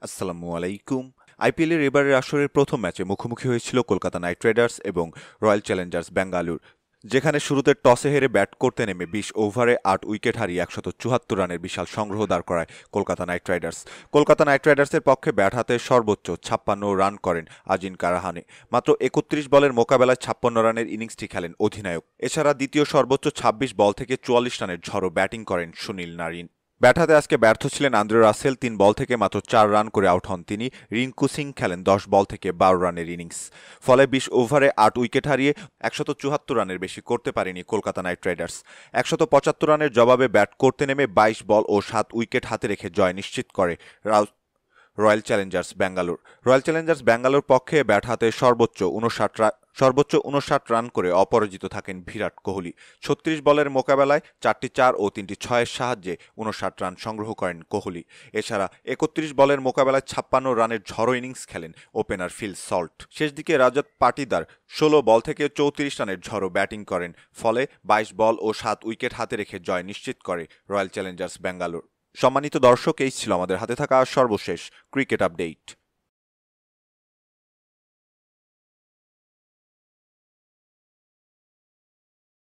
আসসালামু আলাইকুম। আইপিএলের এবারের আসরের প্রথম ম্যাচে মুখোমুখি হয়েছিল কলকাতা নাইট রাইডার্স এবং রয়্যাল চ্যালেঞ্জার্স ব্যাঙ্গালোর, যেখানে শুরুতে টসে হেরে ব্যাট করতে নেমে ২০ ওভারে ৮ উইকেট হারিয়ে ১৭৪ রানের বিশাল সংগ্রহ দাঁড় করায় Kolkata Knight Riders. Kolkata Knight রাইডার্সের পক্ষে ব্যাট হাতে সর্বোচ্চ ৫৬ রান করেন আজিনকা রাহানে। মাত্র ৩১ বলের মোকাবেলায় ৫৬ রানের ইনিংসটি খেলেন অধিনায়ক। এছাড়া দ্বিতীয় সর্বোচ্চ ২৬ বল থেকে ৪৪ রানের ঝড়ো ব্যাটিং করেন সুনীল নারিন। ব্যাট হাতে আজকে ব্যর্থ ছিলেন আন্দ্রে রাসেল। ৩ বল থেকে মাত্র ৪ রান করে আউট হন তিনি। রিঙ্কু সিং খেলেন ১০ বল থেকে ১২ রানের ইনিংস। ফলে ২০ ওভারে ৮ উইকেট হারিয়ে ১৭৪ রানের বেশি করতে পারেনি কলকাতা নাইট রাইডার্স। ১৭৫ রানের জবাবে ব্যাট করতে নেমে ২২ বল ও ৭ উইকেট হাতে রেখে জয় নিশ্চিত করে royal Challengers Bangalore. Royal Challengers Bangalore পক্ষে ব্যাট হাতে সর্বোচ্চ ৫৯ রান করে অপরাজিত থাকেন বিরাট কোহলি। ৩৬ বলের মোকাবেলায় ৪টি ৪ ও ৩টি ৬-এর সাহায্যে ৫৯ রান সংগ্রহ করেন কোহলি। এছাড়া ৩১ বলের মোকাবেলায় ৫৬ রানের ঝড়ো ইনিংস খেলেন ওপেনার ফিল সল্ট। শেষ দিকে রাজত পাটিদার ১৬ বল থেকে ৩৪ রানের ঝড়ো ব্যাটিং করেন। ফলে ২২ বল ও ৭ উইকেট হাতে রেখে জয় নিশ্চিত করে রয়্যাল চ্যালেঞ্জার্স ব্যাঙ্গালোর। সম্মানিত দর্শক, এই ছিল আমাদের হাতে থাকা সর্বশেষ ক্রিকেট আপডেট।